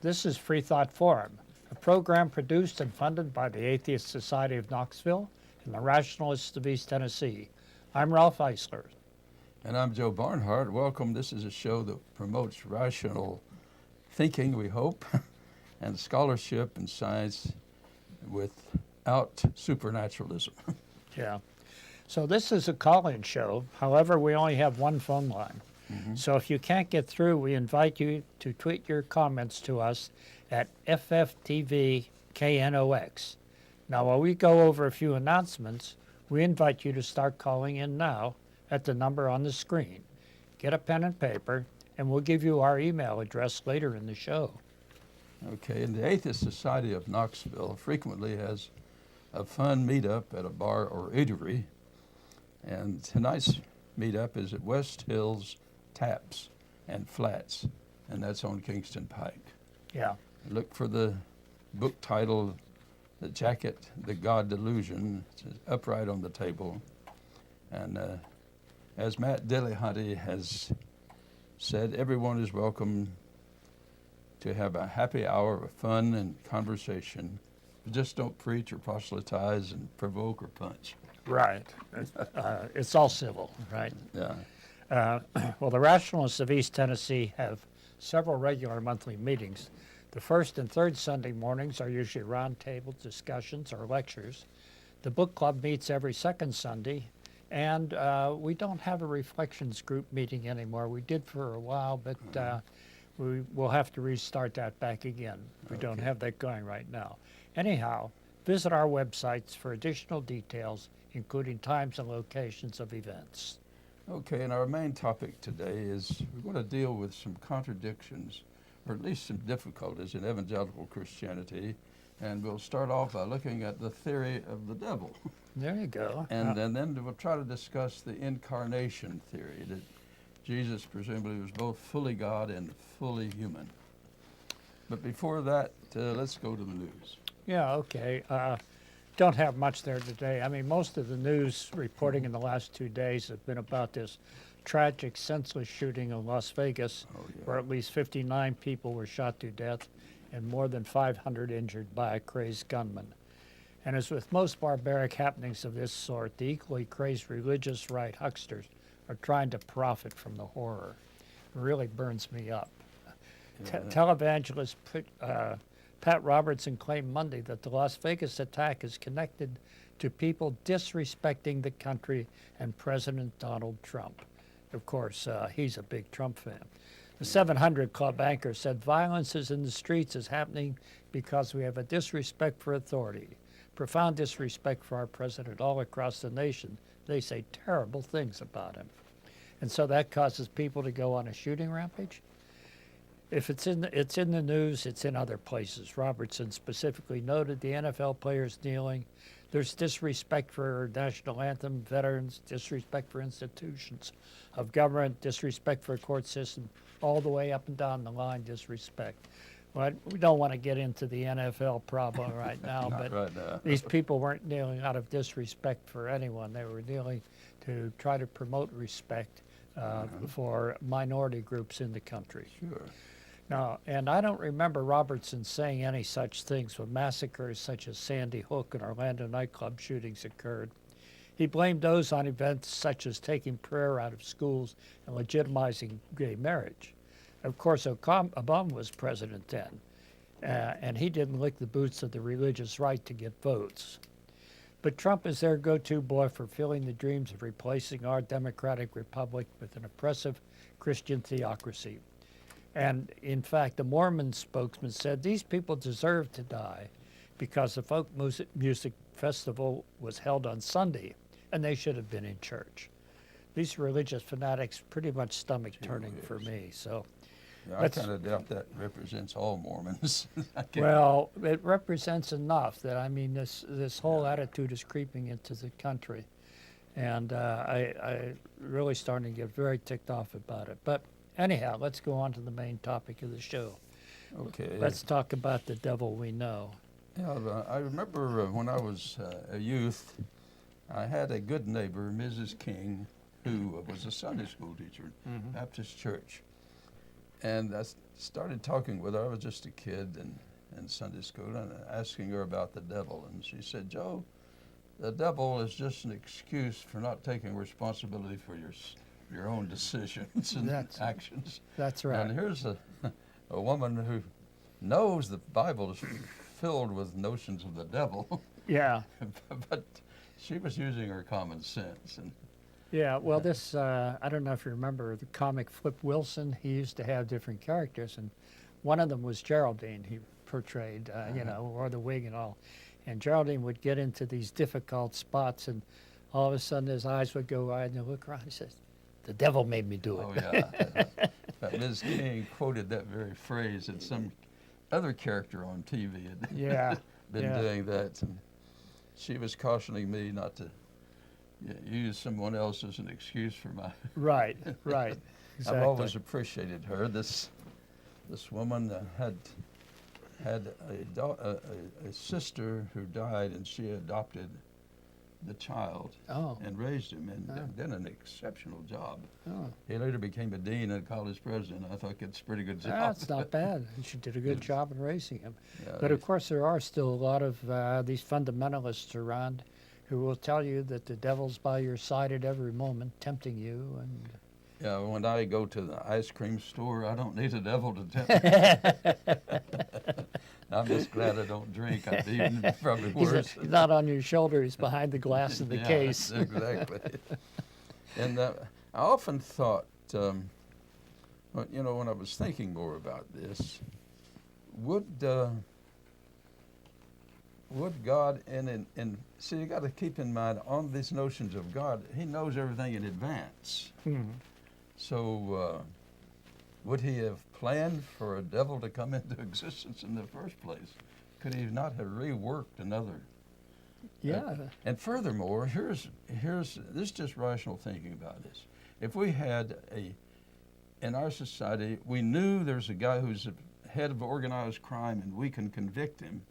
This is Freethought Forum, a program produced and funded by the Atheist Society of Knoxville and the Rationalists of East Tennessee. I'm Ralph Eisler. And I'm Joe Barnhart. Welcome. This is a show that promotes rational thinking, we hope, and scholarship and science without supernaturalism. Yeah. So this is a call-in show. However, we only have one phone line. So if you can't get through, we invite you to tweet your comments to us at FFTVKNOX. Now, while we go over a few announcements, we invite you to start calling in now at the number on the screen. Get a pen and paper, and we'll give you our email address later in the show. Okay, and the Atheist Society of Knoxville frequently has a fun meetup at a bar or eatery. And tonight's meetup is at West Hills Taps and Flats, and that's on Kingston Pike. Yeah. Look for the book title, The Jacket, The God Delusion. It's upright on the table. And as Matt Dillahunty has said, everyone is welcome to have a happy hour of fun and conversation. Just don't preach or proselytize and provoke or punch. Right. It's all civil, right? Yeah. Well, the Rationalists of East Tennessee have several regular monthly meetings. The first and third Sunday mornings are usually roundtable discussions or lectures. The book club meets every second Sunday, and we don't have a reflections group meeting anymore. We did for a while, but we will have to restart that back again. We don't have that going right now. Anyhow, visit our websites for additional details, including times and locations of events. Okay, and our main topic today is we're going to deal with some contradictions, or at least some difficulties in evangelical Christianity, and we'll start off by looking at the theory of the devil. There you go. And then we'll try to discuss the incarnation theory, that Jesus presumably was both fully God and fully human. But before that, let's go to the news. Yeah, okay. Don't have much there today. I mean, most of the news reporting in the last 2 days have been about this tragic, senseless shooting in Las Vegas, where at least 59 people were shot to death and more than 500 injured by a crazed gunman. And as with most barbaric happenings of this sort, the equally crazed religious right hucksters are trying to profit from the horror. It really burns me up. Yeah. Televangelist Pat Robertson claimed Monday that the Las Vegas attack is connected to people disrespecting the country and President Donald Trump. Of course, he's a big Trump fan. The 700 Club anchor said violence is in the streets is happening because we have a disrespect for authority, profound disrespect for our president all across the nation. They say terrible things about him. And so that causes people to go on a shooting rampage? If it's in the news, it's in other places. Robertson specifically noted the NFL players kneeling. There's disrespect for national anthem, veterans, disrespect for institutions of government, disrespect for a court system, all the way up and down the line, disrespect. Well, we don't want to get into the NFL problem right now, but right now. These people weren't kneeling out of disrespect for anyone. They were kneeling to try to promote respect for minority groups in the country. Sure. Now, and I don't remember Robertson saying any such things when massacres such as Sandy Hook and Orlando nightclub shootings occurred. He blamed those on events such as taking prayer out of schools and legitimizing gay marriage. Of course, Obama was president then, and he didn't lick the boots of the religious right to get votes. But Trump is their go-to boy for filling the dreams of replacing our democratic republic with an oppressive Christian theocracy. And in fact, the Mormon spokesman said these people deserve to die because the folk music festival was held on Sunday and they should have been in church. These religious fanatics pretty much stomach turning for me. So yeah, I kind of doubt that represents all Mormons. Well, it represents enough that, I mean, this whole attitude is creeping into the country. And I really starting to get very ticked off about it. But anyhow, let's go on to the main topic of the show. Okay. Let's talk about the devil we know. Yeah, I remember when I was a youth, I had a good neighbor, Mrs. King, who was a Sunday school teacher at Baptist Church. And I started talking with her. I was just a kid in Sunday school, and asking her about the devil. And she said, Joe, the devil is just an excuse for not taking responsibility for your own decisions and actions. That's right. And here's a woman who knows the Bible is filled with notions of the devil. Yeah. But she was using her common sense. And Yeah, well, this, I don't know if you remember the comic Flip Wilson. He used to have different characters, and one of them was Geraldine. He portrayed, you know, wore the wig and all. And Geraldine would get into these difficult spots, and all of a sudden his eyes would go wide, and he'd look around. He says, "The devil made me do it." Oh, yeah. But Ms. King quoted that very phrase, and some other character on TV had Yeah. been doing that. And she was cautioning me not to use someone else as an excuse for my... Right, right. Exactly. I've always appreciated her. This woman had a sister who died, and she adopted the child and raised him, and did an exceptional job. Oh. He later became a dean and college president. I thought it's a pretty good job. That's not bad. She did a good job in raising him. Yeah, But of course, there are still a lot of these fundamentalists around who will tell you that the devil's by your side at every moment, tempting you. And yeah, when I go to the ice cream store, I don't need a devil to tempt me. I'm just glad I don't drink. I'd be even probably worse. He's not on your shoulder. He's behind the glass in the case. Exactly. And I often thought, you know, when I was thinking more about this, would God, and see, you got to keep in mind on these notions of God, He knows everything in advance. So would He have planned for a devil to come into existence in the first place? Could He not have reworked another? Yeah. And furthermore, here's this is just rational thinking about this. If we had in our society, we knew there's a guy who's the head of organized crime and we can convict him,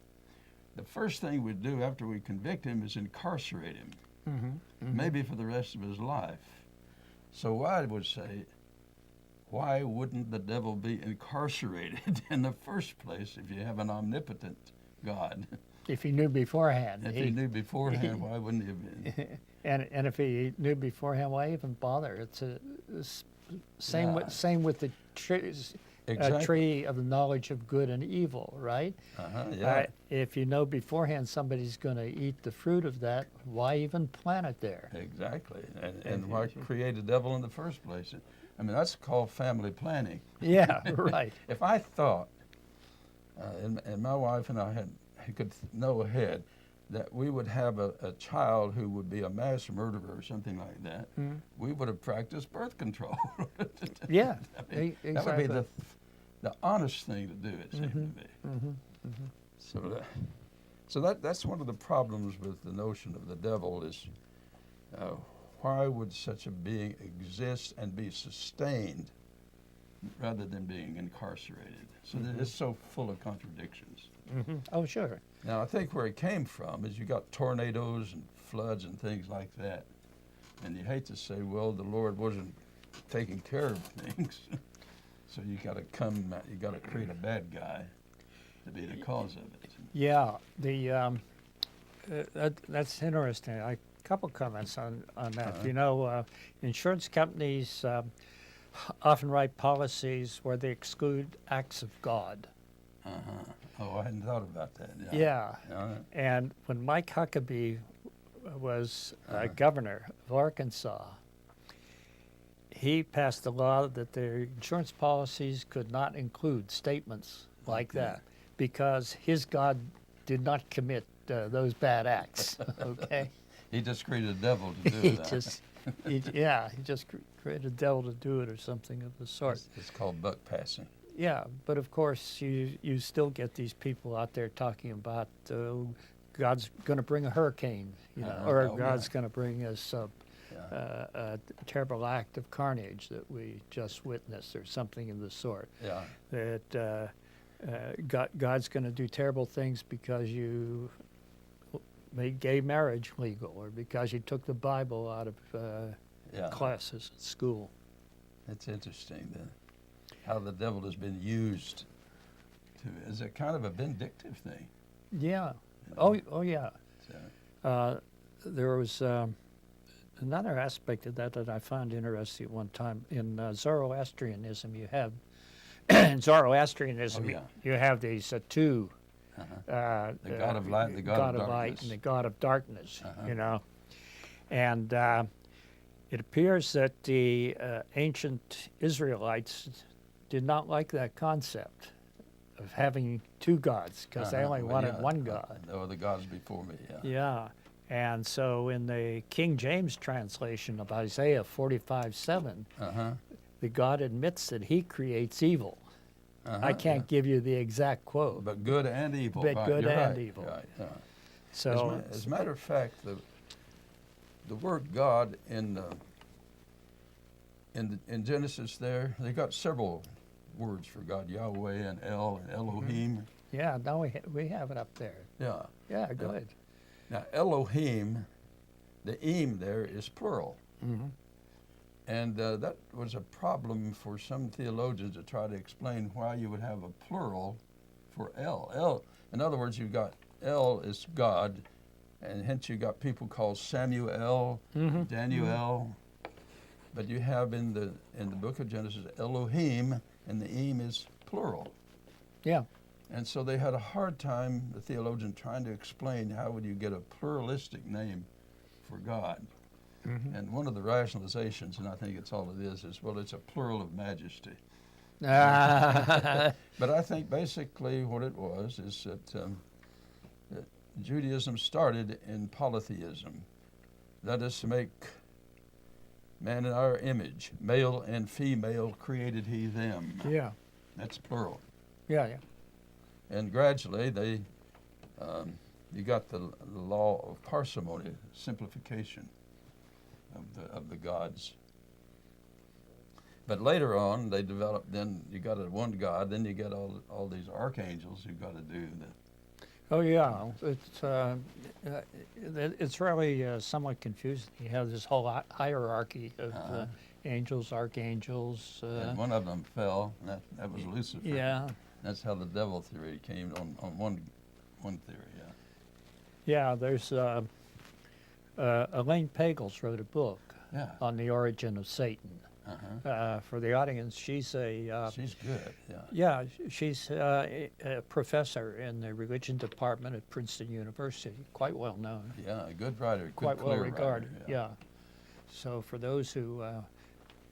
the first thing we'd do after we convict him is incarcerate him, maybe for the rest of his life. So I would say, why wouldn't the devil be incarcerated in the first place if you have an omnipotent God? If he knew beforehand. If he knew beforehand, why wouldn't he have been? And if he knew beforehand, why even bother? It's same with the tree of the knowledge of good and evil, right? If you know beforehand somebody's going to eat the fruit of that, why even plant it there? Exactly. And why create a devil in the first place? I mean, that's called family planning. Yeah, right. If I thought, and my wife and I could know ahead, that we would have a child who would be a mass murderer or something like that, we would have practiced birth control. Yeah, I mean, exactly. That would be the honest thing to do, it seemed to me. So that's one of the problems with the notion of the devil is, why would such a being exist and be sustained rather than being incarcerated? So it's so full of contradictions. Oh, sure. Now, I think where it came from is you got tornadoes and floods and things like that. And you hate to say, well, the Lord wasn't taking care of things. So you got to create a bad guy to be the cause of it. Yeah, that's interesting. A couple comments on that. You know, insurance companies often write policies where they exclude acts of God. Oh, I hadn't thought about that. Yeah. And when Mike Huckabee was governor of Arkansas, he passed a law that their insurance policies could not include statements like that because his God did not commit those bad acts. Okay. He just created a devil to do that. He just created a devil to do it or something of the sort. It's called buck passing. Yeah, but of course you still get these people out there talking about God's going to bring a hurricane, you know, or God's going to bring us a terrible act of carnage that we just witnessed or something of the sort. Yeah. That God's going to do terrible things because you made gay marriage legal or because you took the Bible out of classes at school. That's interesting then. how the devil has been used as a kind of a vindictive thing. Yeah. you know. Oh yeah. So, There was another aspect of that I found interesting at one time. In Zoroastrianism, you have in Zoroastrianism Oh, yeah. you have these two. the God of light, and the God of light, darkness. and the God of darkness. Uh-huh. You know, and it appears that the ancient Israelites did not like that concept of having two gods because they only Well, wanted yeah, one God. There were the gods before me. Yeah. Yeah. And so in the King James translation of Isaiah 45:7, Uh-huh. the God admits that he creates evil. Uh-huh. I can't give you the exact quote. But good and evil. But right, good you're and right, evil. Right, yeah. So As a matter of fact, the word God in Genesis there, they got several words for God: Yahweh and El and Elohim. yeah, now we have it up there. Yeah. Yeah, good. Now Elohim, the im there is plural, Mm-hmm. and that was a problem for some theologians to try to explain why you would have a plural for El. El, in other words, you've got El is God, and hence you got people called Samuel, Mm-hmm. Daniel, but you have in the book of Genesis Elohim, and the im is plural. Yeah. And so they had a hard time, the theologian, trying to explain how would you get a pluralistic name for God. Mm-hmm. And one of the rationalizations, and I think it's all it is well, it's a plural of majesty. Ah, But I think basically what it was is that Judaism started in polytheism. That is to make man in our image, male and female created he them. yeah. That's plural. Yeah, yeah. And gradually they, you got the law of parsimony, simplification of the gods. But later on, they developed. Then you got a one God. Then you get all these archangels who got to do that. Oh, yeah. It's really somewhat confusing. You have this whole hierarchy of angels, archangels. And one of them fell. And that was Lucifer. Yeah. That's how the devil theory came on one theory. Yeah, there's Elaine Pagels wrote a book Yeah. on the origin of Satan. Uh-huh. For the audience, she's a She's good. Yeah. yeah, she's a professor in the religion department at Princeton University, quite well known, Yeah. A good writer. Good, quite well clear regarded. writer, Yeah. So for those who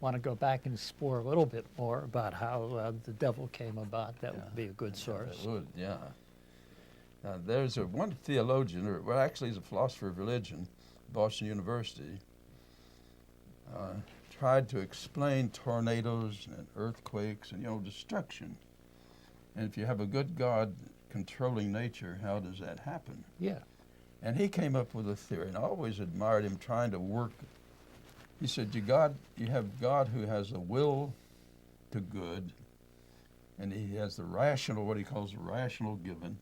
want to go back and explore a little bit more about how the devil came about, that would be a good source. It would, yeah. There's one theologian, or well, actually he's a philosopher of religion, Boston University, tried to explain tornadoes and earthquakes and, destruction. And if you have a good God controlling nature, how does that happen? Yeah. And he came up with a theory, and I always admired him trying to work. He said, you have God who has a will to good, and he has the rational, what he calls the rational given,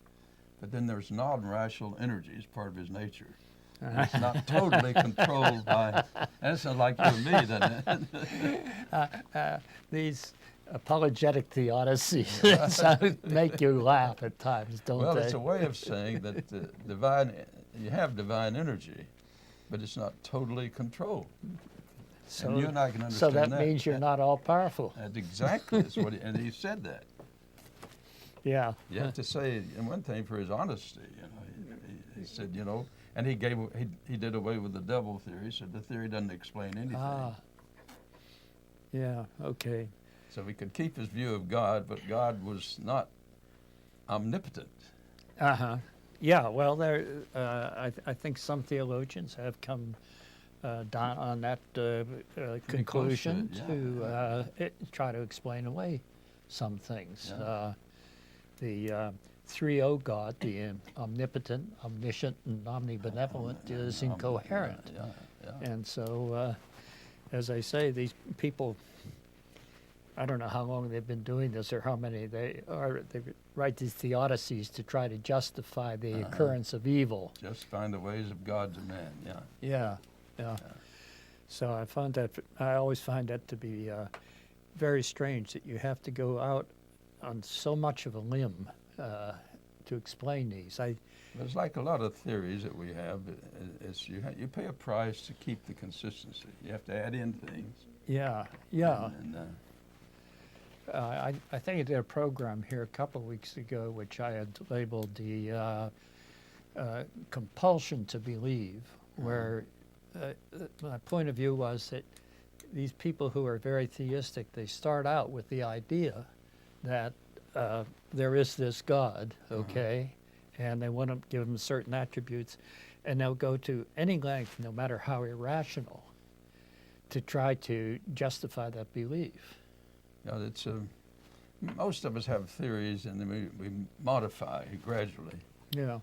but then there's non-rational energy as part of his nature. And it's not totally controlled by, and it sounds like you and me, doesn't it? These apologetic theodicies make you laugh at times, don't Well, they? it's a way of saying that you have divine energy, but it's not totally controlled. And you and I can so understand that means you're not all powerful. That's exactly that's what and he said that. Yeah. You have to say, and one thing for his honesty, he said, and he did away with the devil theory. He said the theory doesn't explain anything. Ah. Yeah. Okay. So we could keep his view of God, but God was not omnipotent. Yeah. Well, I think some theologians have come down on that conclusion close to it, try to explain away some things. Yeah. The 3O God, the omnipotent, omniscient, and omnibenevolent, is incoherent. Yeah. And so, as I say, these people, I don't know how long they've been doing this or how many they write these theodicies to try to justify the occurrence of evil. Just find the ways of God to man. Yeah. Yeah. So I always find that to be very strange that you have to go out on so much of a limb to explain these. It's like a lot of theories that we have. It's you pay a price to keep the consistency. You have to add in things. Yeah. I think I did a program here a couple of weeks ago, which I had labeled the compulsion to believe, where my point of view was that these people who are very theistic, they start out with the idea that there is this God, okay, and they want to give him certain attributes, and they'll go to any length, no matter how irrational, to try to justify that belief. Yeah, it's most of us have theories, and then we modify gradually. Yeah.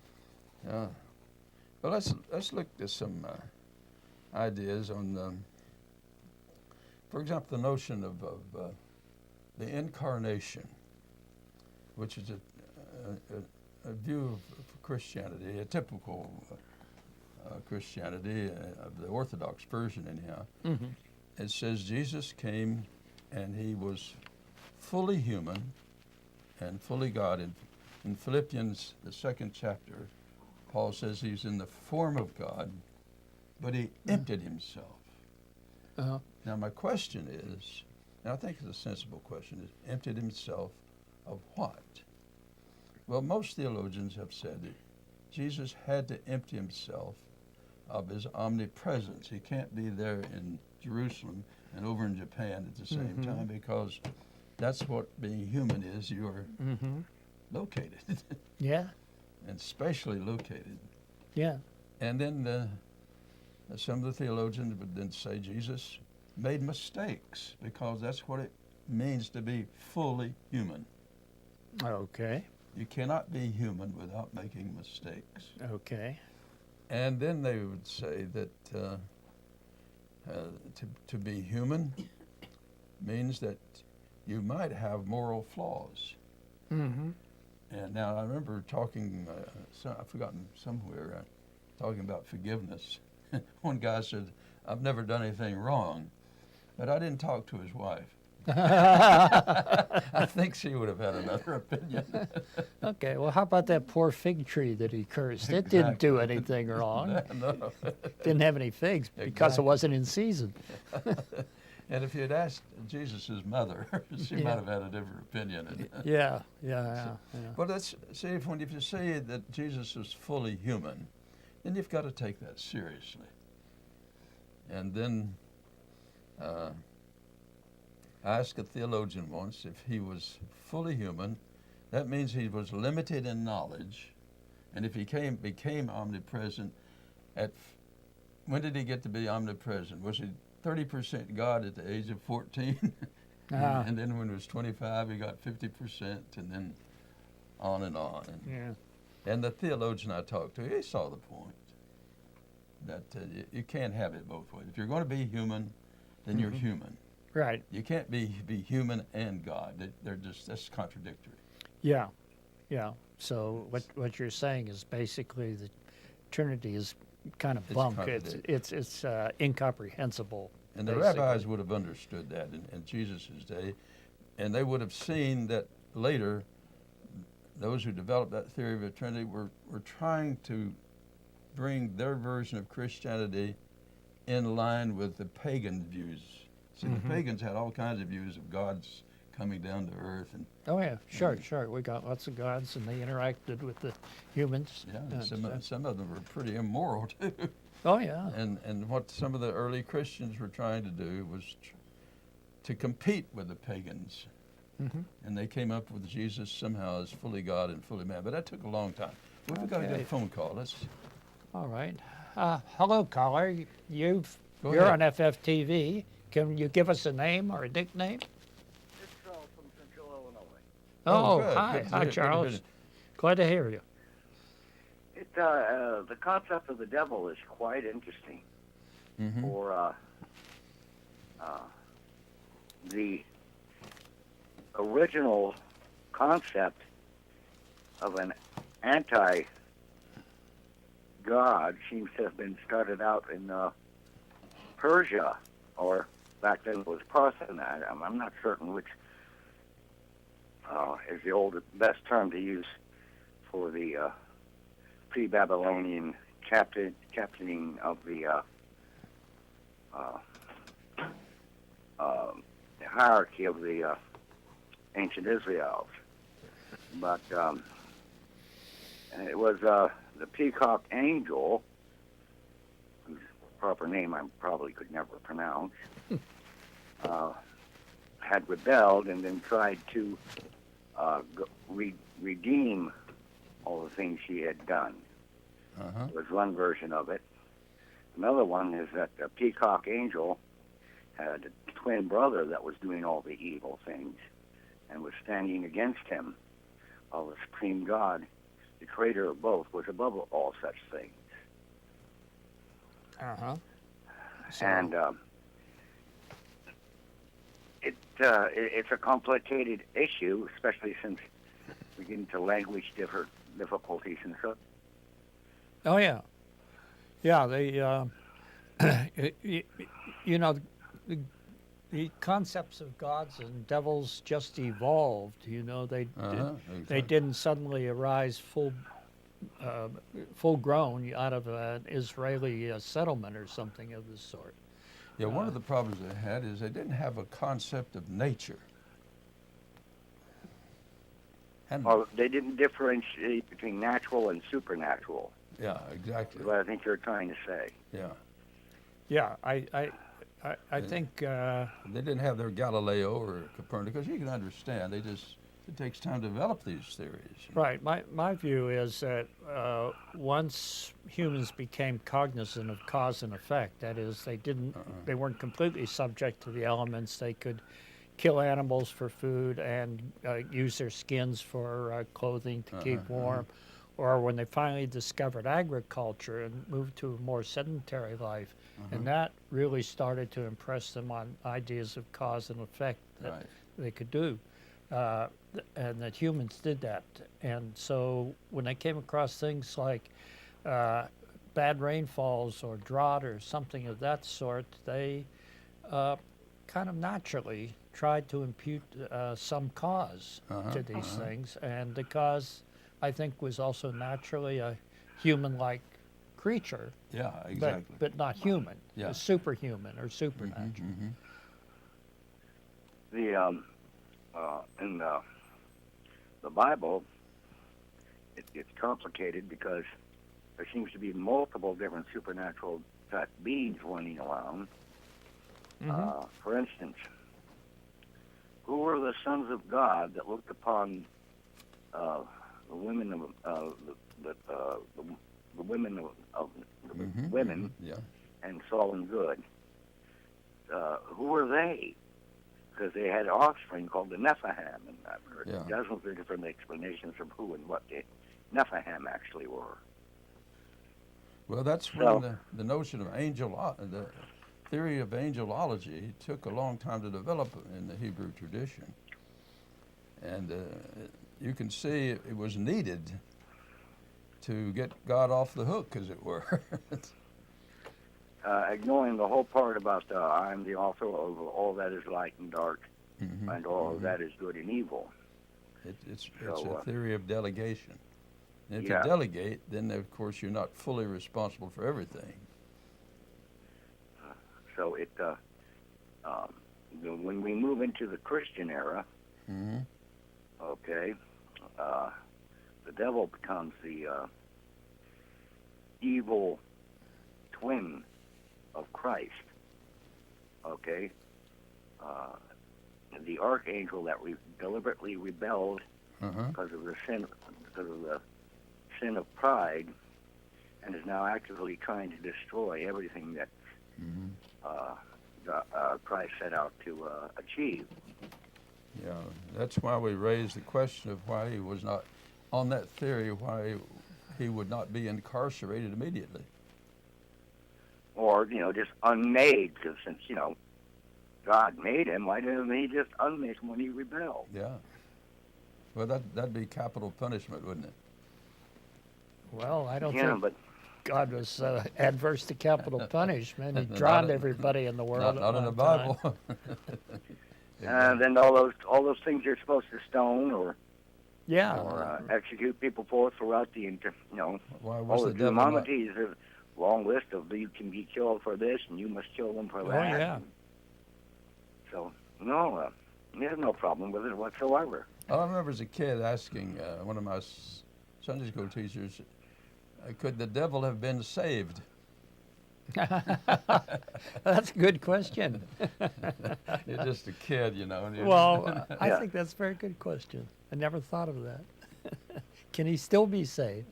Yeah. Well, let's look at some ideas on, for example, the notion of the Incarnation, which is a view of Christianity, a typical Christianity of the Orthodox version, anyhow. Mm-hmm. It says Jesus came and he was fully human and fully God. In Philippians, the 2nd chapter, Paul says he's in the form of God, but he emptied himself. Uh-huh. Now my question is, and I think it's a sensible question, is emptied himself of what? Well, most theologians have said that Jesus had to empty himself of his omnipresence. He can't be there in Jerusalem and over in Japan at the same time, because that's what being human is. You are located. Yeah. And spatially located. Yeah. And then some of the theologians would then say Jesus made mistakes, because that's what it means to be fully human. Okay. You cannot be human without making mistakes. Okay. And then they would say that to be human means that you might have moral flaws. Mm-hmm. And now I remember talking, I've forgotten somewhere, talking about forgiveness. One guy said, "I've never done anything wrong," but I didn't talk to his wife. I think she would have had another opinion. Okay, well, how about that poor fig tree that he cursed? It didn't do anything wrong. No. Didn't have any figs because Exactly. it wasn't in season. And if you had asked Jesus' mother, she Yeah. might have had a different opinion. Yeah. But let's see, if you say that Jesus is fully human, then you've got to take that seriously. And then I asked a theologian once if he was fully human, that means he was limited in knowledge. And if he became omnipresent, when did he get to be omnipresent? Was he 30% God at the age of 14? And then when he was 25, he got 50%, and then on and on. And the theologian I talked to, he saw the point that you can't have it both ways. If you're going to be human, then you're human. Right. You can't be human and God. That's contradictory. Yeah. So what you're saying is basically the Trinity is kind of bunk. It's incomprehensible. And the basically. rabbis would have understood that in Jesus' day, and they would have seen that later those who developed that theory of the Trinity were trying to bring their version of Christianity in line with the pagan views. See, the pagans had all kinds of views of gods coming down to earth. And Oh yeah, sure. We got lots of gods, and they interacted with the humans. and some of them were pretty immoral too. Oh yeah. And what some of the early Christians were trying to do was to compete with the pagans. And they came up with Jesus somehow as fully God and fully man. But that took a long time. We've got to get a phone call. All right. Hello, caller. You're ahead. on FFTV. Can you give us a name or a nickname? It's Charles from Central Illinois. Oh, good. hi. Good to Hi, hear- good to hear Charles. you. Glad to hear you. The concept of the devil is quite interesting. For the original concept of an anti-God seems to have been started out in Persia, or back then it was Parthenon. I'm not certain which is the best term to use for the pre-Babylonian captaining of the hierarchy of the ancient Israels. But it was the peacock angel, whose proper name I probably could never pronounce, had rebelled and then tried to redeem all the things she had done. It was one version of it. Another one is that the peacock angel had a twin brother that was doing all the evil things and was standing against him, while the supreme God, the creator of both, was above all such things. And it's a complicated issue, especially since we get into language difficulties and so. Oh yeah, yeah. You know, the concepts of gods and devils just evolved. You know, they didn't suddenly arise full grown out of an Israeli settlement or something of this sort. Yeah, one of the problems they had is they didn't have a concept of nature. And Well, they didn't differentiate between natural and supernatural. yeah, exactly. Is what I think you're trying to say. Yeah. Yeah, I think They didn't have their Galileo or Copernicus. You can understand. It takes time to develop these theories. right. My view is that once humans became cognizant of cause and effect, that is, they weren't completely subject to the elements. They could kill animals for food and use their skins for clothing to keep warm. Or when they finally discovered agriculture and moved to a more sedentary life, and that really started to impress them on ideas of cause and effect that they could do, and that humans did that. And so when they came across things like bad rainfalls or drought or something of that sort, they kind of naturally tried to impute some cause to these things, and the cause, I think, was also naturally a human-like creature. Yeah, exactly. But not human. Yeah. Superhuman or supernatural. In the Bible, it's complicated because there seems to be multiple different supernatural type beings running around. For instance, who were the sons of God that looked upon the women of the women of the women and saw them good? Who were they? Because they had offspring called the Nephilim, and I've heard dozens of different explanations of who and what the Nephilim actually were. Well, that's when the notion of the theory of angelology took a long time to develop in the Hebrew tradition. And you can see it was needed to get God off the hook, as it were. Ignoring the whole part about I'm the author of all that is light and dark, and all of that is good and evil. It's a theory of delegation. And if you delegate, then of course you're not fully responsible for everything. So when we move into the Christian era, the devil becomes the evil twin of Christ. Okay, the archangel that deliberately rebelled because of the sin of pride, and is now actively trying to destroy everything that Christ set out to achieve. Yeah, that's why we raised the question of why he was not, on that theory, why he would not be incarcerated immediately. Or, just unmade, because since, God made him, why didn't he just unmake him when he rebelled? Yeah. Well, that'd be capital punishment, wouldn't it? Well, I don't Yeah, think... but God was adverse to capital punishment. He drowned everybody in the world. Not in the at one time. Bible. And then all those things you're supposed to stone or Yeah. execute people for throughout the Why was all the the devil not? Maimonides. There's a long list of you can be killed for this and you must kill them for Oh, that. yeah. So no, there's no problem with it whatsoever. I remember as a kid asking one of my Sunday school teachers, could the devil have been saved? That's a good question. You're just a kid, you know. Well, I Yeah. think that's a very good question. I never thought of that. Can he still be saved?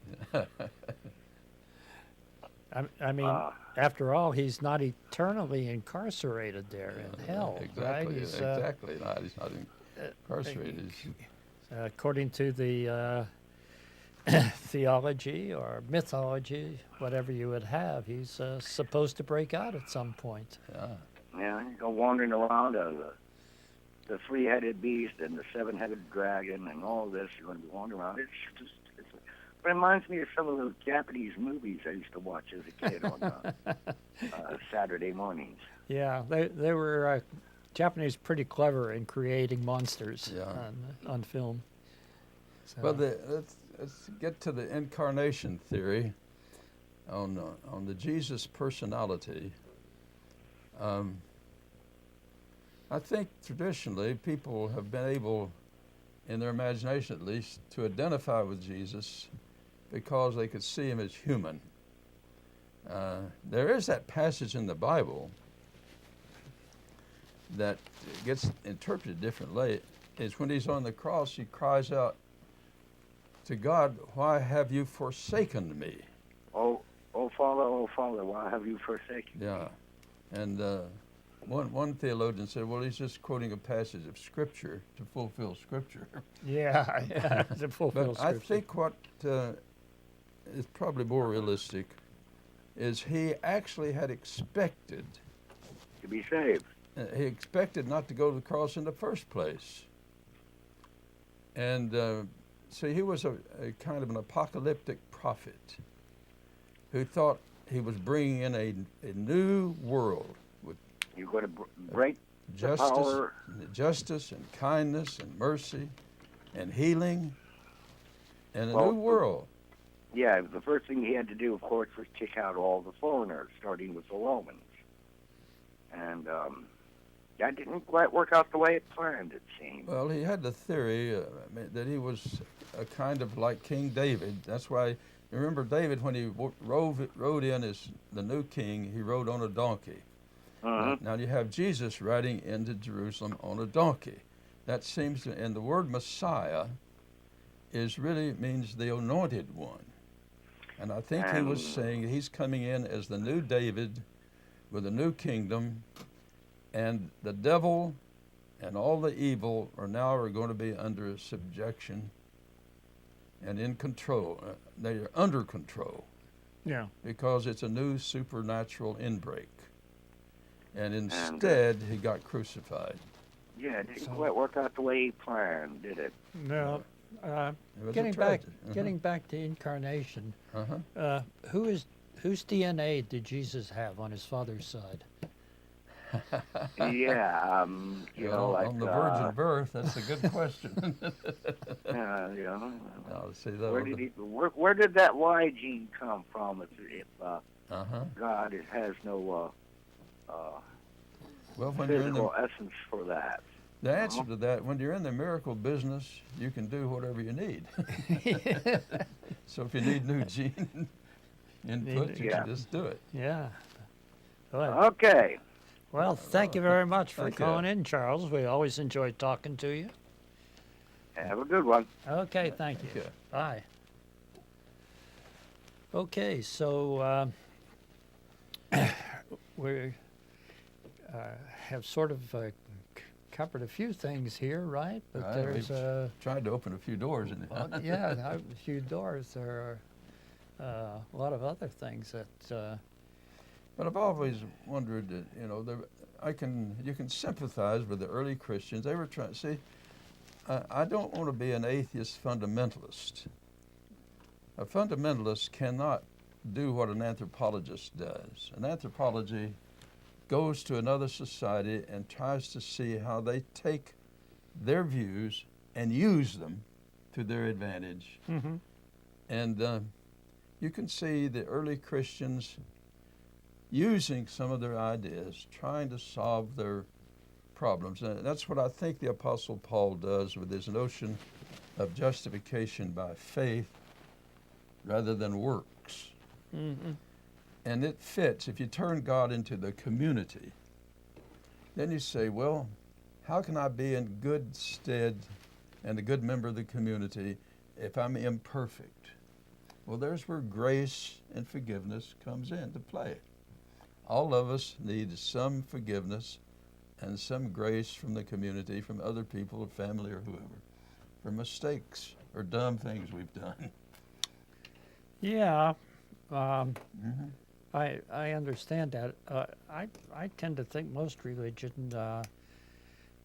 I mean, after all, he's not eternally incarcerated there in hell, right? Exactly. He's, Exactly. He's not incarcerated. according to the theology or mythology, whatever you would have, he's supposed to break out at some point. Yeah. Yeah, you go wandering around the three-headed beast and the seven-headed dragon and all this. You're going to be wandering around. It reminds me of some of those Japanese movies I used to watch as a kid on Saturday mornings. Yeah, they were Japanese pretty clever in creating monsters on film. So, Well, let's get to the incarnation theory on the Jesus personality. I think traditionally people have been able, in their imagination at least, to identify with Jesus because they could see him as human. There is that passage in the Bible that gets interpreted differently. Is when he's on the cross, he cries out to God, "Why have you forsaken me?" Oh, Father, why have you forsaken me? Yeah, and one theologian said, "Well, he's just quoting a passage of Scripture to fulfill Scripture." yeah, to fulfill But I Scripture. think what is probably more realistic is he actually had expected. To be saved. He expected not to go to the cross in the first place. And so he was a kind of an apocalyptic prophet who thought he was bringing in a new world with You're going to break justice, power. and kindness and mercy and healing and a Well, new world. Yeah, the first thing he had to do, of course, was kick out all the foreigners, starting with the Romans. And that didn't quite work out the way it planned, it seemed. Well, he had the theory that he was a kind of like King David. That's why, you remember David, when he rode in as the new king, he rode on a donkey. Now you have Jesus riding into Jerusalem on a donkey. That seems to, and the word Messiah means the anointed one. And I think he was saying he's coming in as the new David with a new kingdom, and the devil and all the evil are going to be under subjection and in control. They are under control. Yeah. Because it's a new supernatural inbreak. And instead, he got crucified. Yeah, it didn't quite work out the way he planned, did it? No. It was a Getting tragedy. back to incarnation, Uh-huh. whose DNA did Jesus have on his father's side? Yeah, you know, like on the virgin birth, that's a good question. you know, I'll see that. where did that Y gene come from? If Uh-huh. God has no Well, when you're in physical essence for that. the answer to that, when you're in the miracle business, you can do whatever you need. So if you need new gene input, you Yeah. can just do it. Yeah. Well, Okay. well, thank you very much for Thank you. calling in, Charles. We always enjoy talking to you. Have a good one. Okay, thank you. Okay. Bye. Okay, so we have sort of covered a few things here, right? But Right, there's we've tried to open a few doors in it. yeah, a few doors. There are a lot of other things that. But I've always wondered that, you know, you can sympathize with the early Christians. They were trying. See, I don't want to be an atheist fundamentalist. A fundamentalist cannot do what an anthropologist does. An anthropology goes to another society and tries to see how they take their views and use them to their advantage. Mm-hmm. And you can see the early Christians using some of their ideas, trying to solve their problems. And that's what I think the Apostle Paul does with his notion of justification by faith rather than works. Mm-hmm. And it fits. If you turn God into the community, then you say, well, how can I be in good stead and a good member of the community if I'm imperfect? Well, there's where grace and forgiveness comes into play. All of us need some forgiveness and some grace from the community, from other people or family or whoever, for mistakes or dumb things we've done. Yeah. Mm-hmm. I understand that. I tend to think most religion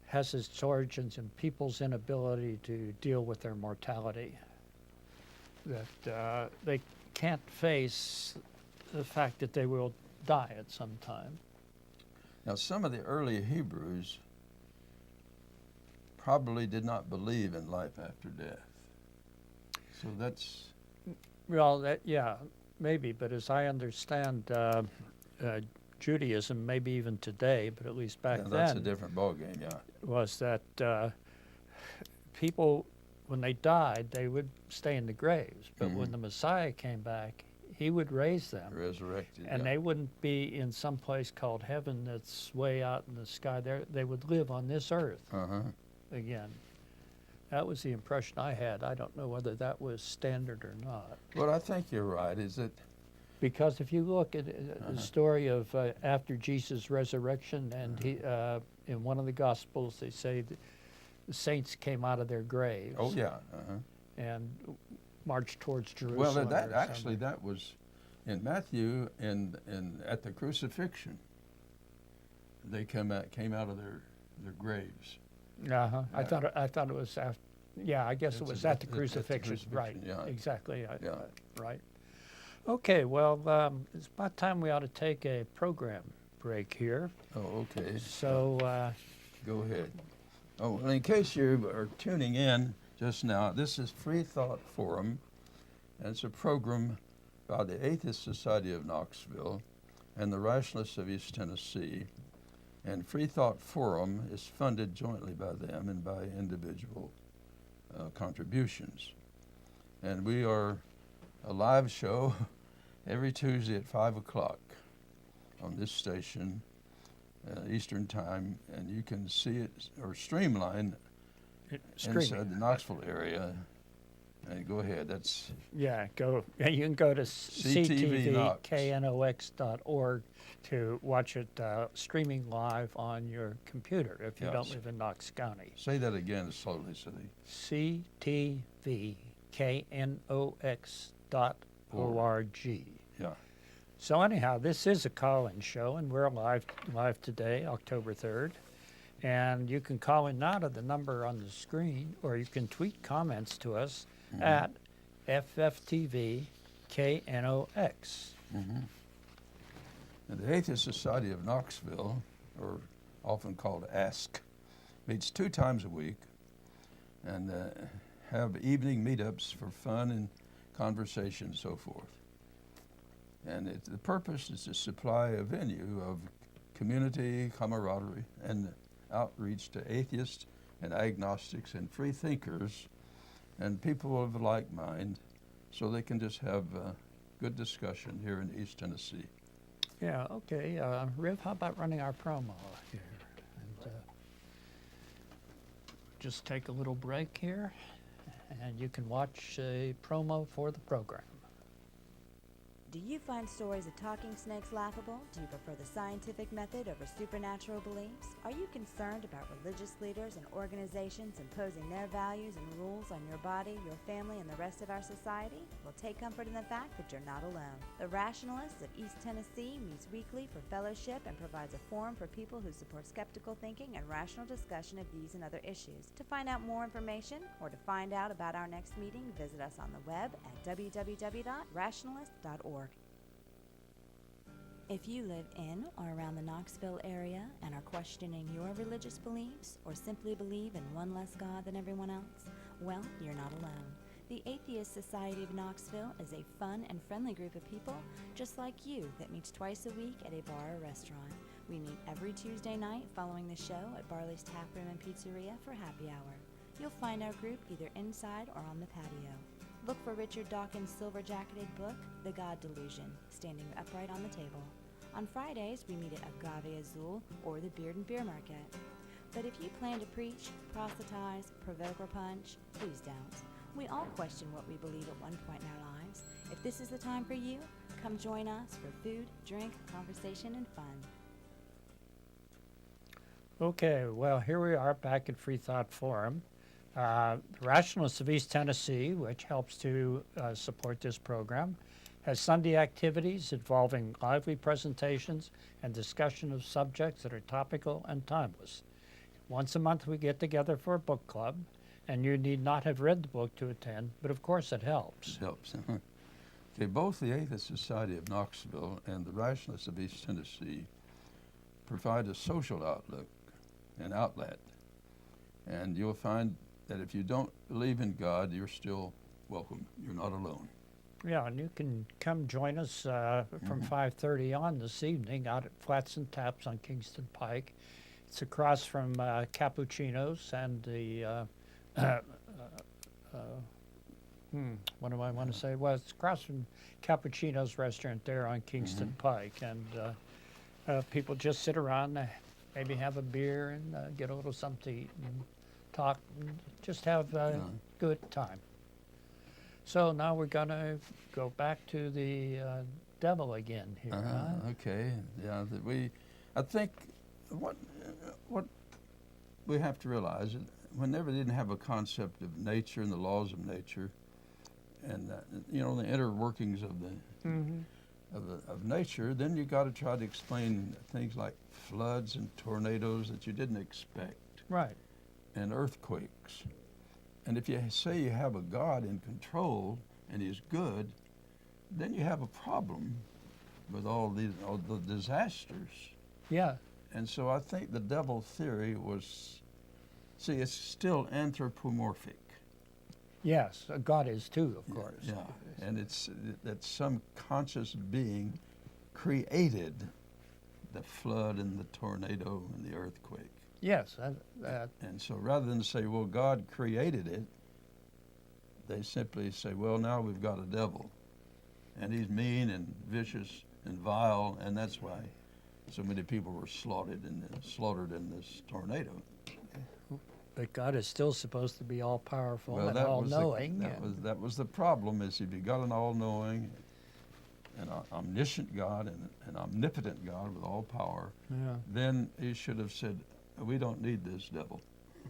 has its origins in people's inability to deal with their mortality. That they can't face the fact that they will die at some time. Now, some of the early Hebrews probably did not believe in life after death. So that's... Well, yeah, maybe, but as I understand Judaism, maybe even today, but at least back yeah, then, that's a different ballgame, yeah. was that people, when they died, they would stay in the graves. But when the Messiah came back, he would raise them. Resurrected, And yeah. they wouldn't be in some place called heaven that's way out in the sky. They would live on this earth again. That was the impression I had. I don't know whether that was standard or not. Well, I think you're right, is that... Because if you look at the story of after Jesus' resurrection, and he, in one of the Gospels, they say that the saints came out of their graves. Oh, yeah. And marched towards Jerusalem. Well, that or actually, something. that was in Matthew, and at the crucifixion, they came out of their graves. Uh-huh. I thought it was after. Yeah, I guess it was at the crucifixion. Right. Yeah. Exactly. Yeah. Right. Okay. Well, it's about time we ought to take a program break here. Oh, okay. So. Go ahead. Oh, well, in case you are tuning in just now, this is Freethought Forum, and it's a program by the Atheist Society of Knoxville and the Rationalists of East Tennessee. And Freethought Forum is funded jointly by them and by individual contributions. And we are a live show every Tuesday at 5 o'clock on this station, Eastern Time, and you can see it or streamline inside the Knoxville area. And go ahead, that's... Yeah, you can go to ctvknox.org to watch it streaming live on your computer if you don't live in Knox County. Say that again slowly, ctvknox.org. Yeah. So anyhow, this is a call-in show, and we're live today, October 3rd. And you can call in now to the number on the screen, or you can tweet comments to us at FFTVKNOX. And the Atheist Society of Knoxville, or often called ASK, meets 2 times a week and have evening meetups for fun and conversation and so forth. And the purpose is to supply a venue of community, camaraderie, and outreach to atheists and agnostics and free thinkers and people of like mind, so they can just have good discussion here in East Tennessee. Yeah, okay. Riv, how about running our promo here? And, just take a little break here, and you can watch a promo for the program. Do you find stories of talking snakes laughable? Do you prefer the scientific method over supernatural beliefs? Are you concerned about religious leaders and organizations imposing their values and rules on your body, your family, and the rest of our society? Well, take comfort in the fact that you're not alone. The Rationalists of East Tennessee meets weekly for fellowship and provides a forum for people who support skeptical thinking and rational discussion of these and other issues. To find out more information or to find out about our next meeting, visit us on the web at www.rationalist.org. If you live in or around the Knoxville area and are questioning your religious beliefs or simply believe in one less God than everyone else, well, you're not alone. The Atheist Society of Knoxville is a fun and friendly group of people just like you that meets twice a week at a bar or restaurant. We meet every Tuesday night following the show at Barley's Tap Room and Pizzeria for happy hour. You'll find our group either inside or on the patio. Look for Richard Dawkins' silver-jacketed book, The God Delusion, standing upright on the table. On Fridays, we meet at Agave Azul or the Beard and Beer Market. But if you plan to preach, proselytize, provoke, or punch, please don't. We all question what we believe at one point in our lives. If this is the time for you, come join us for food, drink, conversation, and fun. Okay, well, here we are back at Freethought Forum. The Rationalists of East Tennessee, which helps to support this program, has Sunday activities involving lively presentations and discussion of subjects that are topical and timeless. Once a month we get together for a book club, and you need not have read the book to attend, but of course it helps. It helps. Okay, both the Atheist Society of Knoxville and the Rationalists of East Tennessee provide a social outlook, an outlet. And you'll find that if you don't believe in God, you're still welcome. You're not alone. Yeah, and you can come join us from 5:30 on this evening out at Flats and Taps on Kingston Pike. It's across from Cappuccino's and the, what do I want to say? Well, it's across from Cappuccino's restaurant there on Kingston Pike. And people just sit around, maybe have a beer and get a little something to eat and talk and just have a good time. So now we're going to go back to the devil again here. Huh? Okay, yeah. I think what we have to realize is whenever they didn't have a concept of nature and the laws of nature, and the inner workings of of nature, then you got to try to explain things like floods and tornadoes that you didn't expect, Right. and earthquakes. And if you say you have a God in control and He's good, then you have a problem with all the disasters. Yeah. And so I think the devil theory it's still anthropomorphic. Yes, God is too, of course. Yeah, and it's that some conscious being created the flood and the tornado and the earthquake. Yes. And so rather than say, well, God created it, they simply say, well, now we've got a devil. And he's mean and vicious and vile, and that's why so many people were slaughtered in this tornado. But God is still supposed to be all-powerful and that all-knowing. That was the problem, is if you got an all-knowing and omniscient God and an omnipotent God with all power, then He should have said, we don't need this devil.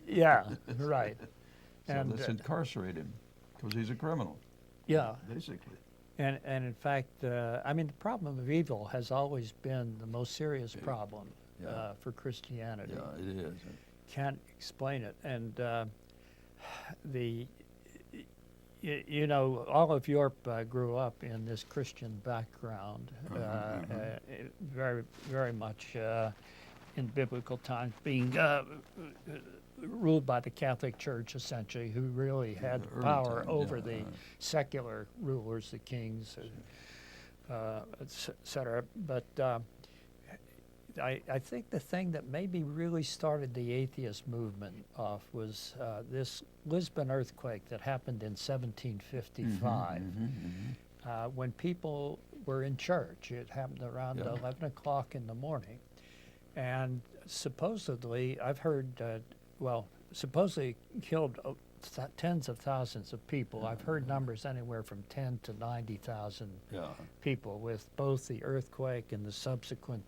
Yeah, right. So And, let's incarcerate him, because he's a criminal, Yeah, basically. and in fact, the problem of evil has always been the most serious problem for Christianity. Yeah, it is. Can't explain it. And all of Europe grew up in this Christian background, very, very much in biblical times, being ruled by the Catholic Church, essentially, who really had The early power times, over yeah, the secular rulers, the kings, et cetera. But I think the thing that maybe really started the atheist movement off was this Lisbon earthquake that happened in 1755. When people were in church. It happened around 11 o'clock in the morning. And supposedly, I've heard, supposedly killed tens of thousands of people. I've heard numbers anywhere from 10 to 90,000 people, with both the earthquake and the subsequent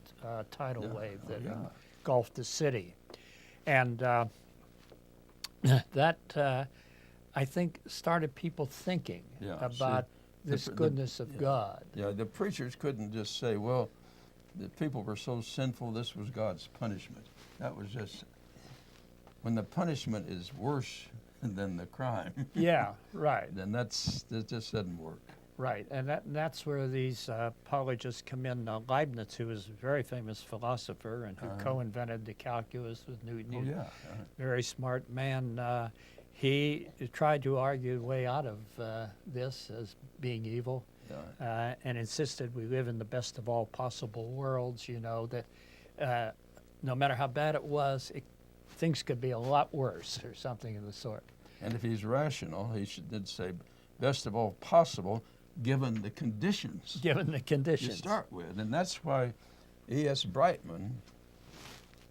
tidal wave that engulfed the city. And that, I think, started people thinking about this goodness of God. Yeah, the preachers couldn't just say, well, the people were so sinful, this was God's punishment. That was just, when the punishment is worse than the crime. Yeah, right. Then that just doesn't work. Right, and that's where these apologists come in. Leibniz, who was a very famous philosopher and who co-invented the calculus with Newton, Oh, yeah. very smart man. He tried to argue the way out of this as being evil, and insisted we live in the best of all possible worlds. You know that no matter how bad it was, things could be a lot worse, or something of the sort. And if he's rational, he did say best of all possible, given the conditions. Given the conditions. You start with, and that's why E.S. Brightman,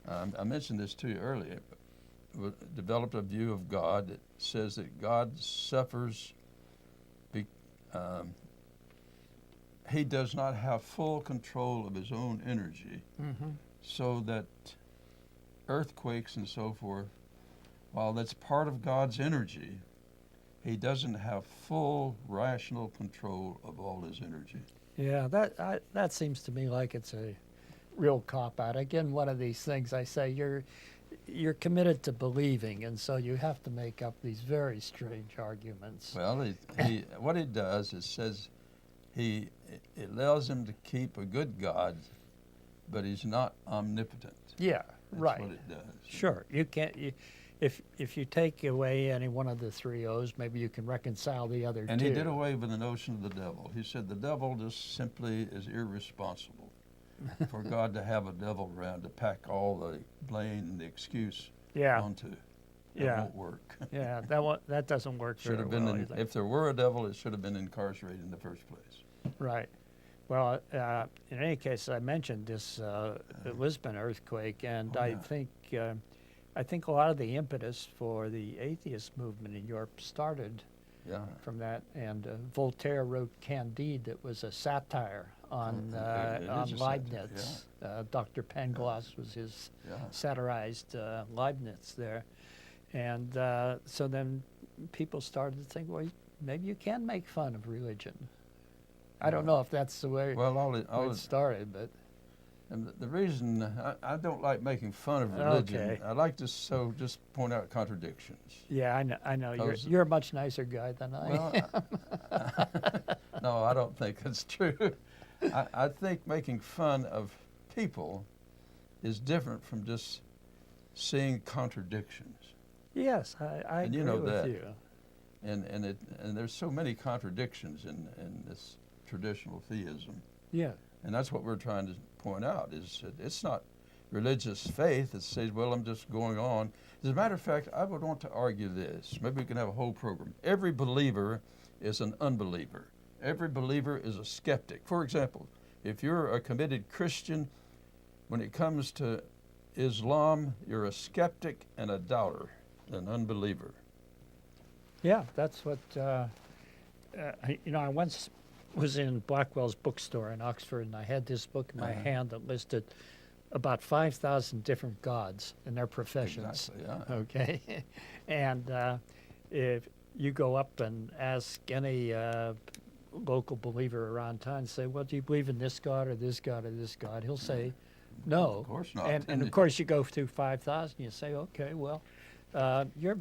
I mentioned this to you earlier, developed a view of God that says that God suffers. He does not have full control of his own energy, so that earthquakes and so forth, while that's part of God's energy, he doesn't have full rational control of all his energy. Yeah, that seems to me like it's a real cop-out. Again, one of these things I say, you're committed to believing, and so you have to make up these very strange arguments. Well, he what he does is says it allows him to keep a good God, but he's not omnipotent. Yeah, That's right. what it does. Sure, you can't. If you take away any one of the three O's, maybe you can reconcile the other And two. he did away with the notion of the devil. He said the devil just simply is irresponsible. For God to have a devil around to pack all the blame and the excuse onto, that won't work. Yeah, that doesn't work Should very have been well either. if there were a devil, it should have been incarcerated in the first place. Right. Well, in any case, I mentioned this Lisbon earthquake, and I think a lot of the impetus for the atheist movement in Europe started from that. And Voltaire wrote Candide, that was a satire on Leibniz. Dr. Pangloss was his satirized Leibniz there. And so then people started to think, well, maybe you can make fun of religion. I don't know if that's the way it started, but... And the reason I don't like making fun of religion, I like to just point out contradictions. Yeah, I know. You're a much nicer guy than I am. No, I don't think that's true. I think making fun of people is different from just seeing contradictions. Yes, I And agree you know with that. you. And there's so many contradictions in this traditional theism. Yeah. And that's what we're trying to point out, is that it's not religious faith that says, well, I'm just going on. As a matter of fact, I would want to argue this. Maybe we can have a whole program. Every believer is an unbeliever. Every believer is a skeptic. For example, if you're a committed Christian, when it comes to Islam, you're a skeptic and a doubter, an unbeliever. Yeah, that's what, I once was in Blackwell's bookstore in Oxford, and I had this book in my hand that listed about 5,000 different gods and their professions. Exactly, Okay? And if you go up and ask any local believer around town, say, well, do you believe in this God or this God or this God? He'll say, no. Of course not. And of course, you go through 5,000, you say, okay, well, you're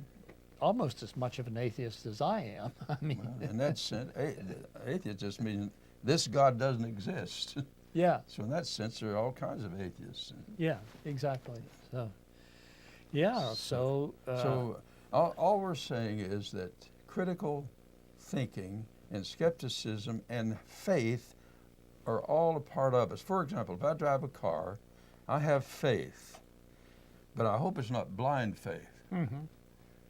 almost as much of an atheist as I am. I mean, well, in that sense, atheist just means this God doesn't exist. Yeah. So in that sense, there are all kinds of atheists. Yeah, exactly. So, yeah, so all we're saying is that critical thinking and skepticism and faith are all a part of us. For example, if I drive a car, I have faith, but I hope it's not blind faith. Mm-hmm.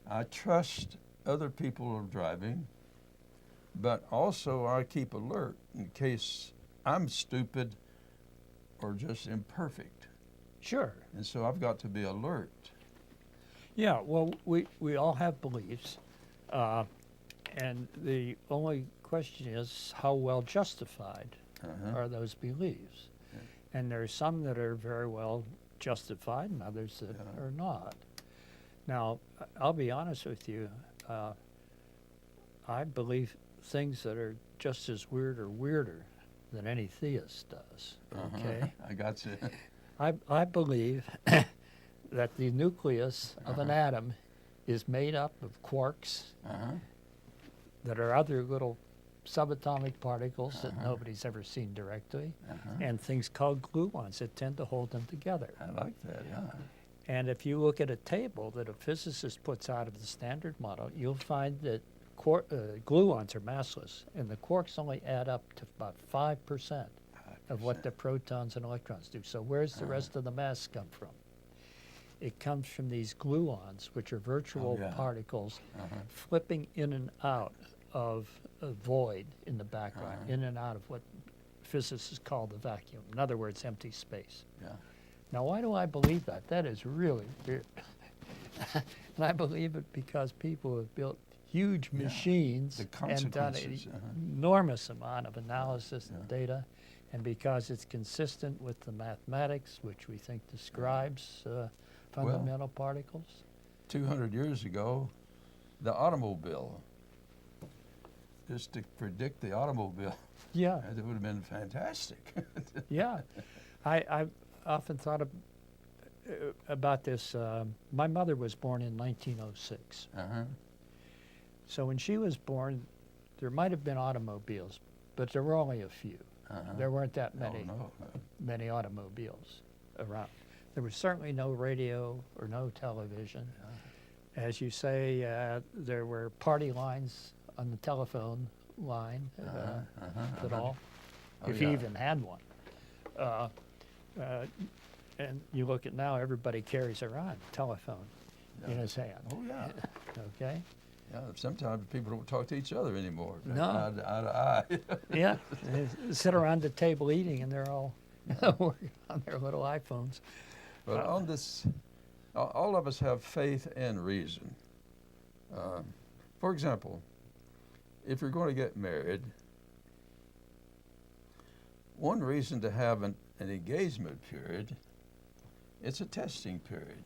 I trust other people are driving, but also I keep alert in case I'm stupid or just imperfect. Sure. And so I've got to be alert. Yeah, well, we all have beliefs, and the only question is how well justified are those beliefs. Yeah. And there's some that are very well justified and others that are not. Now, I'll be honest with you, I believe things that are just as weird or weirder than any theist does, okay? I got you. I believe that the nucleus of an atom is made up of quarks that are other little subatomic particles that nobody's ever seen directly, and things called gluons that tend to hold them together. I like that, yeah. And if you look at a table that a physicist puts out of the Standard Model, you'll find that gluons are massless, and the quarks only add up to about 5% of what the protons and electrons do. So where's the rest of the mass come from? It comes from these gluons, which are virtual particles flipping in and out of a void in the background, in and out of what physicists call the vacuum. In other words, empty space. Yeah. Now, why do I believe that? That is really weird. And I believe it because people have built huge machines The and done consequences, an enormous amount of analysis and data, and because it's consistent with the mathematics, which we think describes fundamental particles. 200 years ago, the automobile, just to predict the automobile, Yeah, it would have been fantastic. yeah. I've often thought about this. My mother was born in 1906. So when she was born, there might have been automobiles, but there were only a few. There weren't that many automobiles around. There was certainly no radio or no television. As you say, there were party lines on the telephone line at all, if you even had one. And you look at now, everybody carries around a telephone in his hand. Oh, yeah. Okay? Yeah, sometimes people don't talk to each other anymore. No. Eye to eye. Yeah, they sit around the table eating, and they're all working on their little iPhones. But on this, all of us have faith and reason. For example, if you're going to get married, one reason to have an engagement period, it's a testing period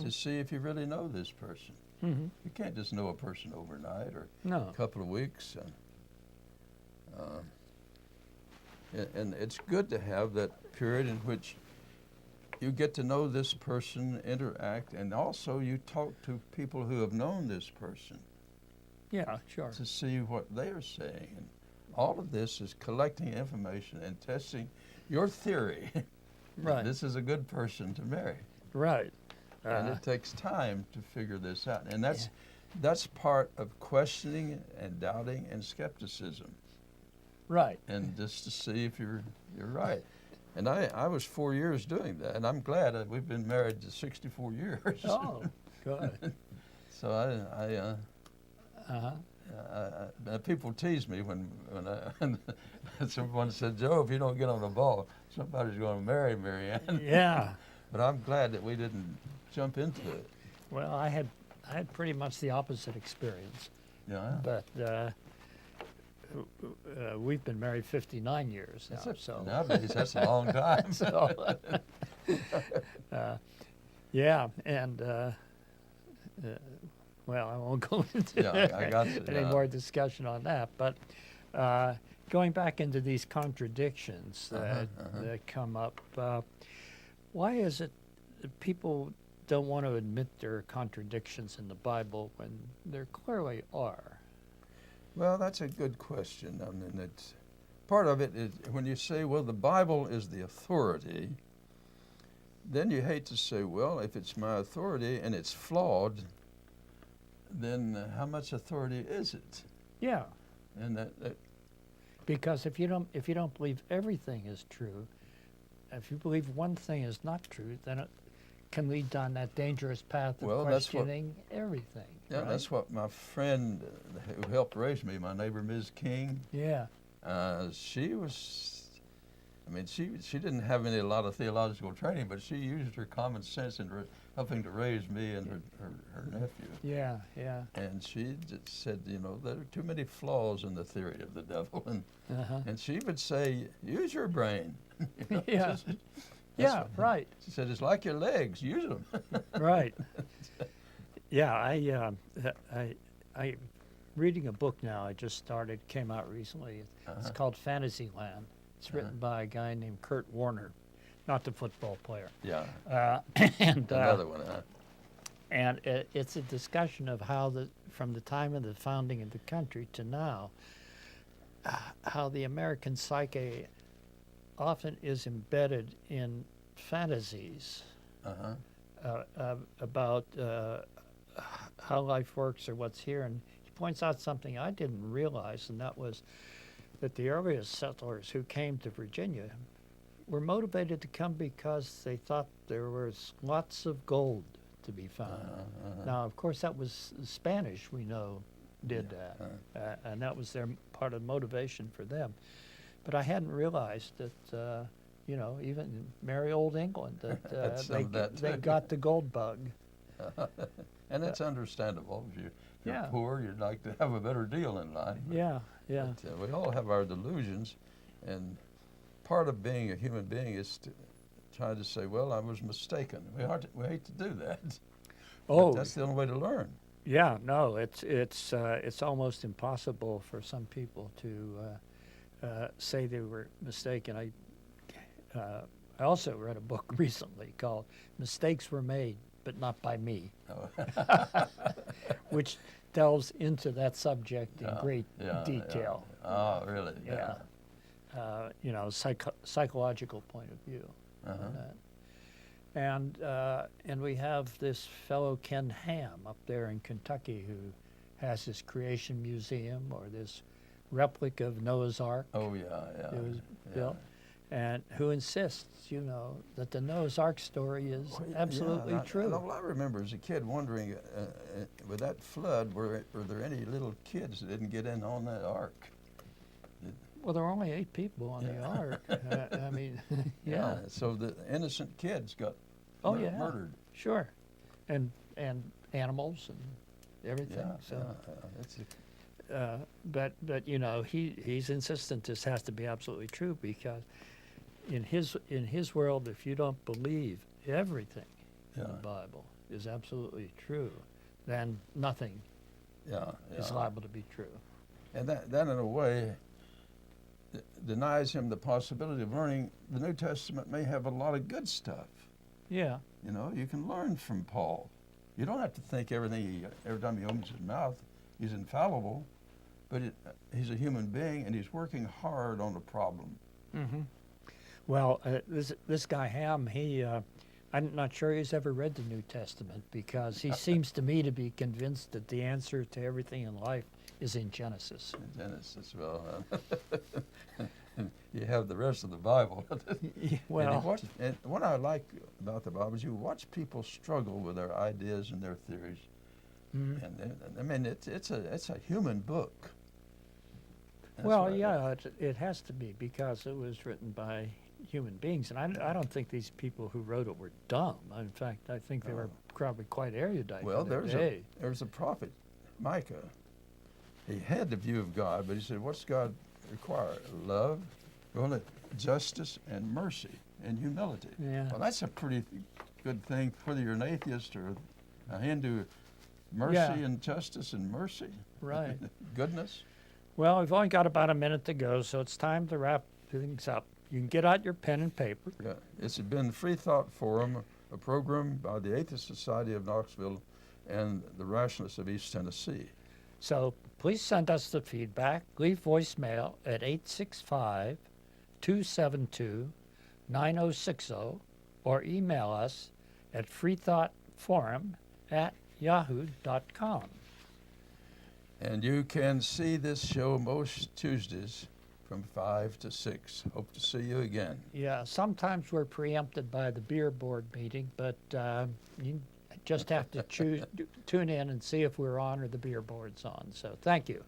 to see if you really know this person. You can't just know a person overnight or No. a couple of weeks. And it's good to have that period in which you get to know this person, interact, and also you talk to people who have known this person Yeah, sure. to see what they are saying. And all of this is collecting information and testing your theory. Right. This is a good person to marry. Right. And it takes time to figure this out. And that's part of questioning and doubting and skepticism. Right. And just to see if you're right. And I was 4 years doing that, and I'm glad that we've been married to 64 years. Oh, good. So people tease me when someone said, "Joe, if you don't get on the ball, somebody's going to marry Marianne." Yeah. But I'm glad that we didn't jump into it. Well, I had pretty much the opposite experience. Yeah. But we've been married 59 years now. So Nowadays, that's a long time. so, yeah, and well, I won't go into I got you, any more discussion on that. But going back into these contradictions that come up, why is it that people don't want to admit there are contradictions in the Bible when there clearly are? Well, that's a good question. I mean, it's part of it is when you say, well, the Bible is the authority, then you hate to say, well, if it's my authority and it's flawed, then how much authority is it? Yeah, And that because if you don't believe everything is true, if you believe one thing is not true, then it can lead down that dangerous path of questioning everything. yeah, right? that's what my friend who helped raise me, my neighbor Ms. King, Yeah, she was, I mean, she didn't have a lot of theological training, but she used her common sense in helping to raise me and her nephew. yeah, yeah. And she just said, you know, there are too many flaws in the theory of the devil. And she would say, use your brain. You know, Yeah. that's Yeah, what- right, She said, it's like your legs, use them. right. Yeah, I reading a book now I just started, came out recently. It's called Fantasyland. It's written by a guy named Kurt Warner, not the football player. Yeah, And another one, huh? And it's a discussion of how from the time of the founding of the country to now, how the American psyche often is embedded in fantasies about how life works or what's here. And he points out something I didn't realize, and that was that the earliest settlers who came to Virginia were motivated to come because they thought there was lots of gold to be found. Now, of course, that was the Spanish, we know, did that, and that was their part of motivation for them. But I hadn't realized that, even in merry old England, that they got the gold bug. And it's understandable. If you're poor, you'd like to have a better deal in life. But we all have our delusions, and part of being a human being is to try to say, well, I was mistaken. We hate to do that. But that's the only way to learn. Yeah, no, it's almost impossible for some people to say they were mistaken. I also read a book recently called "Mistakes Were Made, but Not by Me," which delves into that subject in great detail. Oh, really? Psychological point of view. On that. And we have this fellow Ken Ham up there in Kentucky who has his creation museum, or this replica of Noah's Ark. Oh, yeah. It was built, and who insists, that the Noah's Ark story is absolutely true. All I remember as a kid wondering, with that flood, were there any little kids that didn't get in on that ark? Well, there were only 8 people on the ark. I mean, So the innocent kids got murdered. Sure, and animals and everything. But he's insistent this has to be absolutely true, because in his world, if you don't believe everything in the Bible is absolutely true, then nothing is liable to be true. And that in a way denies him the possibility of learning. The New Testament may have a lot of good stuff. Yeah. You can learn from Paul. You don't have to think every time he opens his mouth, he's infallible, but he's a human being and he's working hard on a problem. Mm-hmm. Well, this guy Ham, I'm not sure he's ever read the New Testament, because he seems to me to be convinced that the answer to everything in life is in Genesis. Genesis, well, you have the rest of the Bible. Well, and what I like about the Bible is you watch people struggle with their ideas and their theories. Mm-hmm. And it's a human book. It has to be, because it was written by human beings, and I don't think these people who wrote it were dumb. In fact, I think they were probably quite erudite. Well, in their day. There's a prophet, Micah. He had the view of God, but he said, what's God require? Love, justice, and mercy, and humility. Yeah. Well, that's a pretty good thing, whether you're an atheist or a Hindu. Mercy and justice and mercy. Right. Goodness. Well, we've only got about a minute to go, so it's time to wrap things up. You can get out your pen and paper. Yeah, it's been the Freethought Forum, a program by the Atheist Society of Knoxville and the Rationalists of East Tennessee. So please send us the feedback. Leave voicemail at 865-272-9060, or email us at freethoughtforum@yahoo.com. And you can see this show most Tuesdays from 5 to 6. Hope to see you again. Yeah, sometimes we're preempted by the beer board meeting, but you just have to tune in and see if we're on or the beer board's on. So thank you.